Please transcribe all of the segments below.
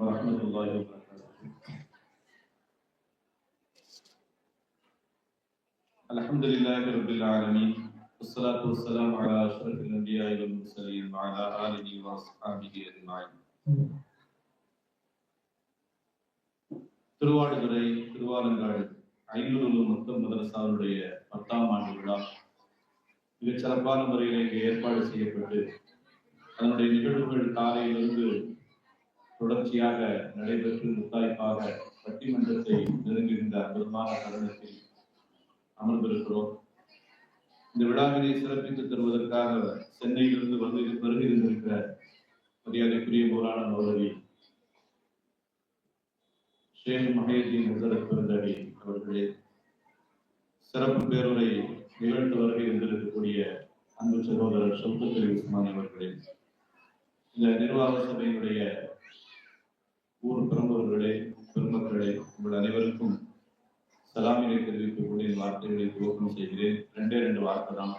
ورحمة الله وبركاته. الحمد لله رب العالمين والصلاة والسلام على أشرف الأنبياء والمرسلين وعلى آله وأصحابه أجمعين. திருவாடுதுறை திருவாலங்காடு ஐநூறு மக்கள் மதரசாவுடைய 10ஆம் ஆண்டு விழா மிகச் சிறப்பான முறையில் இங்கே ஏற்பாடு செய்யப்பட்டு அதனுடைய நிகழ்வுகள் காலையிலிருந்து தொடர்ச்சியாக நடைபெற்று முத்தாய்ப்பாக பட்டிமன்றத்தை நெருங்குகின்ற அற்புதமான தருணத்தில் அமர்ந்திருக்கிறோம். இந்த விழாவினை சிறப்பித்து தருவதற்காக சென்னையிலிருந்து வருகின்ற மரியாதைக்குரிய மௌலான மௌலவி ஷேக் மஹீதீன் ஹஸரத் பர்தாவி அவர்களே, சிறப்பு பேருரை நிகழ்த்து வருகை இருந்திருக்கக்கூடிய அன்பு சகோதரர் ஷவுகத் அலி உஸ்மானி அவர்களே, இந்த நிர்வாக சபையினுடைய ஊர் பிரமுகர்களே, பெருமக்களே, உங்கள் அனைவருக்கும் சலாமினை தெரிவிக்கக்கூடிய வார்த்தைகளை துவக்கம் செய்கிறேன். 2 வார்த்தை தான்.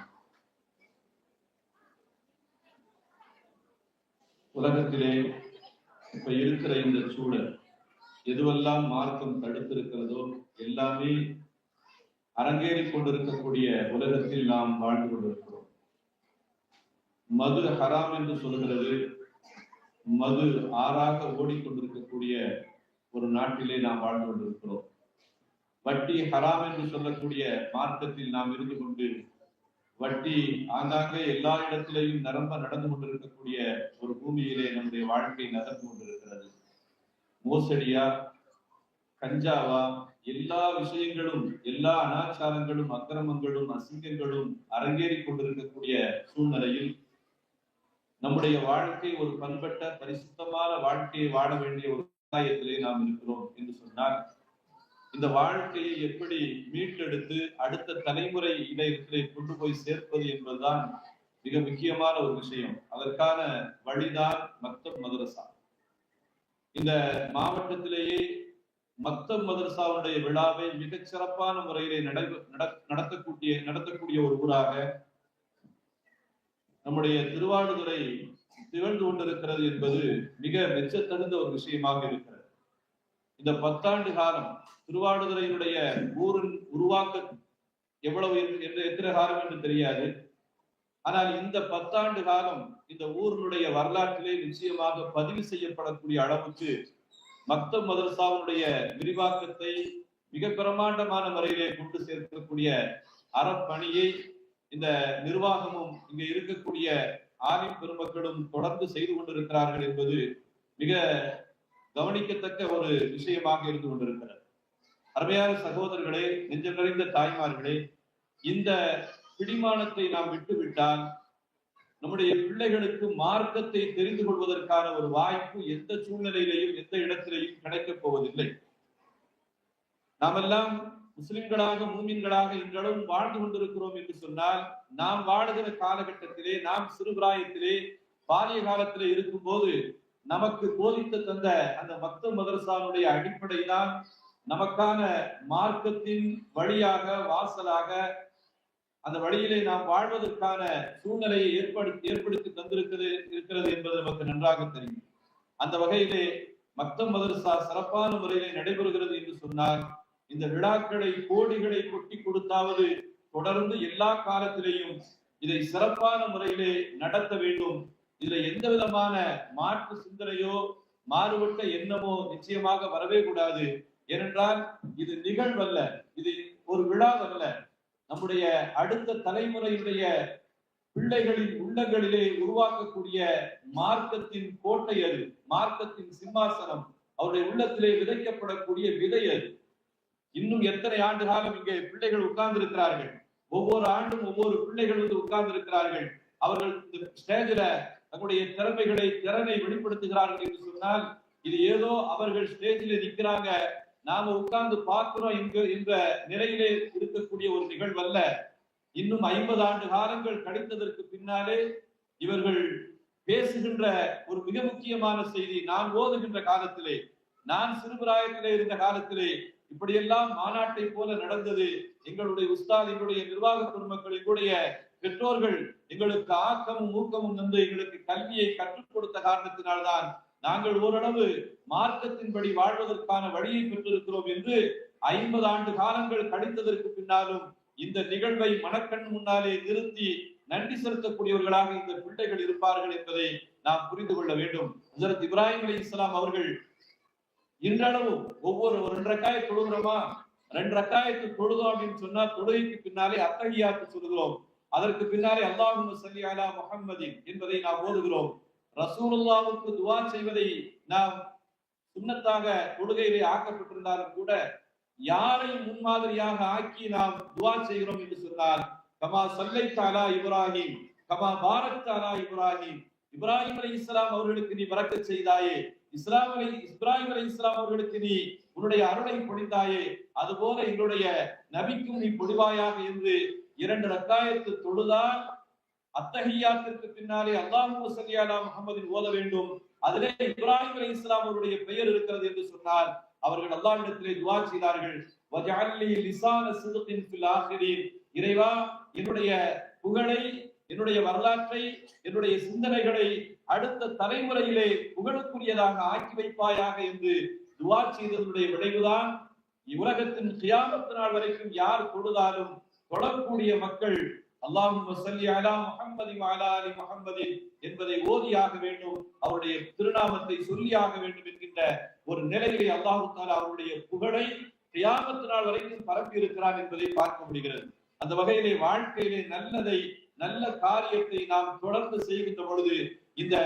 உலகத்திலே இப்ப இருக்கிற இந்த சூழல் எதுவெல்லாம் மார்க்கம் தடுத்திருக்கிறதோ எல்லாமே அரங்கேறி கொண்டிருக்கக்கூடிய உலகத்தில் நாம் வாழ்ந்து கொண்டிருக்கிறோம். மது ஹராம் என்று சொல்கிறது, மது ஆறாக ஓடிக்கொண்டிருக்கக்கூடிய ஒரு நாட்டிலே நாம் வாழ்ந்து கொண்டிருக்கிறோம். வட்டி ஹராம் என்று சொல்லக்கூடிய மார்க்கத்தில் நாம் இருந்து கொண்டு வட்டி ஆங்காங்கே எல்லா இடத்திலேயும் நிரம்ப நடந்து கொண்டிருக்கக்கூடிய ஒரு பூமியிலே நம்முடைய வாழ்க்கை நடந்து கொண்டிருக்கிறது. மோசடியா, கஞ்சாவா, எல்லா விஷயங்களும், எல்லா அனாச்சாரங்களும், அக்கிரமங்களும், அசிங்கங்களும் அரங்கேறி கொண்டிருக்கக்கூடிய சூழ்நிலையில் நம்முடைய வாழ்க்கை ஒரு பண்பட்ட பரிசுத்தமான வாழ்க்கையை வாழ வேண்டிய ஒரு கட்டாயத்திலே நாம் இருக்கிறோம் என்று சொன்னால், இந்த வாழ்க்கையை எப்படி மீட்டெடுத்து அடுத்த தலைமுறை இடத்திலே கொண்டு போய் சேர்ப்பது என்பதுதான் மிக முக்கியமான ஒரு விஷயம். அதற்கான வழிதான் மக்தப் மதரசா. இந்த மாவட்டத்திலேயே மக்தப் மதரசாவுடைய விழாவை மிகச் சிறப்பான முறையிலே நடத்தக்கூடிய ஒரு ஊராக நம்முடைய திருவாடுதுறை திகழ்ந்து கொண்டிருக்கிறது என்பது மிக மெச்சத்தகுந்த ஒரு விஷயமாக இருக்கிறது. இந்த 10 ஆண்டு காலம் திருவாடுதுறையினுடைய ஊரின் உருவாக்க எவ்வளவு எத்தனை காலம் என்று தெரியாது. ஆனால் இந்த 10 ஆண்டு காலம் இந்த ஊரினுடைய வரலாற்றிலே நிச்சயமாக பதிவு செய்யப்படக்கூடிய அளவுக்கு மக்தப் மதரசாவுடைய விரிவாக்கத்தை மிக பிரமாண்டமான முறையிலே கொண்டு சேர்க்கக்கூடிய அறப்பணியை இந்த நிர்வாகமும் இங்க இருக்கக்கூடிய ஆலிம் பெருமக்களும் தொடர்ந்து செய்து கொண்டிருக்கிறார்கள் என்பது மிக கவனிக்கத்தக்க ஒரு விஷயமாக இருந்து கொண்டிருக்கிறது. அருமையான சகோதரர்களே, நெஞ்சம் நிறைந்த தாய்மார்களே, இந்த பிடிமானத்தை நாம் விட்டுவிட்டால் நம்முடைய பிள்ளைகளுக்கு மார்க்கத்தை தெரிந்து கொள்வதற்கான ஒரு வாய்ப்பு எந்த சூழ்நிலையிலையும் எந்த இடத்திலையும் கிடைக்கப் போவதில்லை. நாமெல்லாம் முஸ்லிம்களாக, மூமின்களாக இன்றளவும் வாழ்ந்து கொண்டிருக்கிறோம் என்று சொன்னால், நாம் வாழுகிற காலகட்டத்திலே, நாம் சிறுபிராயத்திலே, பாலிய காலத்திலே இருக்கும் போது நமக்கு போதித்து தந்த அந்த மக்தப் மதரசாவுடைய அடிப்படை தான் நமக்கான மார்க்கத்தின் வழியாக, வாசலாக, அந்த வழியிலே நாம் வாழ்வதற்கான சூழ்நிலையை ஏற்படுத்தி இருக்கிறது என்பது நமக்கு நன்றாக தெரியும். அந்த வகையிலே மக்தப் மதரசா சிறப்பான முறையிலே நடைபெறுகிறது என்று சொன்னால், இந்த விழாக்களை கோடிகளை கொட்டி கொடுத்தாவது தொடர்ந்து எல்லா காலத்திலேயும் இதை சிறப்பான முறையிலே நடத்த வேண்டும். இதுல எந்த விதமான மாற்று சிந்தனையோ மாறுபட்ட எண்ணமோ நிச்சயமாக வரவே கூடாது. ஏனென்றால் இது நிகழ்வல்ல, இது ஒரு விழாவல்ல. நம்முடைய அடுத்த தலைமுறையுடைய பிள்ளைகளின் உள்ளங்களிலே உருவாக்கக்கூடிய மார்க்கத்தின் கோட்டை அது, மார்க்கத்தின் சிம்மாசனம் அவருடைய உள்ளத்திலே விதைக்கப்படக்கூடிய விதை அது. இன்னும் எத்தனை ஆண்டு காலம் இங்கே பிள்ளைகள் உட்கார்ந்து இருக்கிறார்கள். ஒவ்வொரு ஆண்டும் ஒவ்வொரு பிள்ளைகள் வந்து உட்கார்ந்து இருக்கிறார்கள். அவர்கள் இந்த ஸ்டேஜில தங்களுடைய திறனை வெளிப்படுத்துகிறார்கள் என்று சொன்னால், இது ஏதோ அவர்கள் ஸ்டேஜில் நிற்கிறாங்க, நாம உட்கார்ந்து பார்க்கிறோம் என்ற நிலையிலே இருக்கக்கூடிய ஒரு நிகழ்வல்ல. இன்னும் 50 ஆண்டு காலங்கள் கழித்ததற்கு பின்னாலே இவர்கள் பேசுகின்ற ஒரு மிக முக்கியமான செய்தி, நான் ஓதுகின்ற காலத்திலே, நான் சிறுபிராயத்திலே இருந்த காலத்திலே இப்படியெல்லாம் மாநாட்டை போல நடந்தது. எங்களுடைய உஸ்தாத், எங்களுடைய நிர்வாக பெருமக்கள், எங்களுடைய பெற்றோர்கள் எங்களுக்கு ஆக்கமும் ஊக்கமும் தந்து எங்களுக்கு கல்வியை கற்றுக் கொடுத்த காரணத்தினால்தான் நாங்கள் ஓரளவு மார்க்கத்தின்படி வாழ்வதற்கான வழியை பெற்றிருக்கிறோம் என்று 50 ஆண்டு காலங்கள் கழித்ததற்கு பின்னாலும் இந்த நிகழ்வை மனக்கண் முன்னாலே நிறுத்தி நன்றி செலுத்தக்கூடியவர்களாக இந்த பிள்ளைகள் இருப்பார்கள் என்பதை நாம் புரிந்து கொள்ள வேண்டும். ஹஜ்ரத் இப்ராஹிம் அலைஹிஸ்ஸலாம் அவர்கள் இன்றளவும் ஒவ்வொரு 2 ரக்காயத் தொழுகிறோமா, 2 ரக்காயத்து தொழுதோம் அப்படின்னு சொன்னா தொழுகைக்கு பின்னாலே அத்தஹியாத்து சொல்கிறோம். அதற்கு பின்னாலே அல்லாஹும்ம ஸல்லி அலா முஹம்மதின் என்பதை நாம் ஓதுகிறோம். ரசூலுல்லாஹ்வுக்கு துஆ செய்வதை நாம் சுன்னத்தாக தொழுகையிலே ஆக்கப்பட்டிருந்தாலும் கூட யாரை முன்மாதிரியாக ஆக்கி நாம் துஆ செய்கிறோம் என்று சொன்னால், கமா ஸல்லைத அலா இப்ராஹிம் கமா பாரக்த அலா இப்ராஹிம், இப்ராஹிம் அலைஹிஸ்ஸலாம் அவர்களுக்கு நீ பரக்கத் செய்தாயே, இப்ராஹிம் அலைஹிஸ்ஸலாம் அவர்களுக்கு நீ உன்னுடைய அருளை பொழிந்தாயே, அதுபோல எங்களுடைய நபிக்கும் நீ பொழிவாயாக என்று 2 ரக்காயத்து தொழுதால் அத்தஹியாத்திற்கு பின்னாலே அல்லாஹும்ம ஸல்லி அலா முஹம்மதின் ஓத வேண்டும். அதிலே இப்ராஹிம் அலைஹிஸ்ஸலாம் அவருடைய பெயர் இருக்கிறது என்று சொன்னால் அவர்கள் அல்லாஹ்விடத்திலே துஆ செய்தார்கள். வஜஅல்லி லிசான சித்கின் ஃபில் ஆகிரீன், இறைவா என்னுடைய புகழை, என்னுடைய வரலாற்றை, என்னுடைய சிந்தனைகளை அடுத்த தலைமுறையிலே புகழுக்குரியதாக ஆக்கி வைப்பாயாக என்று துஆ செய்ததனுடைய விளைவுதான் உலகத்தின் கியாமத் நாள் வரைக்கும் யார் தொழுதாலும் தொழக்கூடிய மக்கள் அல்லாஹும்ம ஸல்லி அலா முஹம்மதி வ அலா ஆலி முஹம்மதி என்பதை ஓதியாக வேண்டும், அவருடைய திருநாமத்தை சொல்லியாக வேண்டும் என்கின்ற ஒரு நிலையிலே அல்லாஹ் தஆலா அவருடைய புகழை கியாமத் நாள் வரைக்கும் பரப்பி இருக்கிறான் என்பதை பார்க்க முடிகிறது. அந்த வகையிலே வாழ்க்கையிலே நல்ல காரியத்தை நாம் தொடர்ந்து செய்கின்ற பொழுது இந்த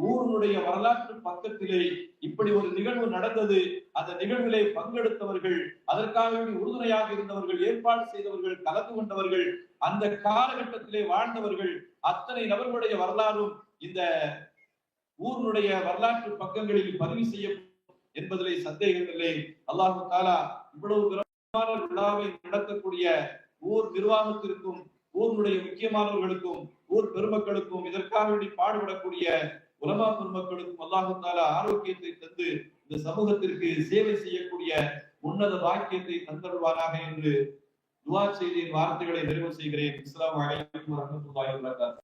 ஊருடைய வரலாற்று பக்கத்திலே இப்படி ஒரு நிகழ்வு நடந்தது, அந்த நிகழ்விலே பங்கெடுத்தவர்கள், அதற்காக உறுதுணையாக இருந்தவர்கள், ஏற்பாடு செய்தவர்கள், கலந்து கொண்டவர்கள், அந்த காலகட்டத்திலே வாழ்ந்தவர்கள், அத்தனை நபர்களுடைய வரலாறும் இந்த ஊருடைய வரலாற்று பக்கங்களில் பதிவு செய்யப்படும் என்பதிலே சந்தேகமில்லை. அல்லாஹ் தஆலா இவ்வளவு பிரமாண்டமான விழாவை நடத்தக்கூடிய ஊர் நிர்வாகத்திற்கும், ஊருடைய முக்கியமானவர்களுக்கும், ஊர் பெருமக்களுக்கும், இதற்காக வேண்டி பாடுபடக்கூடிய உலமா பெருமக்களுக்கும் அல்லாஹ் தஆலா ஆரோக்கியத்தை தந்து இந்த சமூகத்திற்கு சேவை செய்யக்கூடிய உன்னத பாக்கியத்தை தந்தருள்வானாக என்று துஆ செய்து வார்த்தைகளை நிறைவு செய்கிறேன். அஸ்ஸலாமு அலைக்கும் வரஹ்மத்துல்லாஹி வபரகாத்துஹு.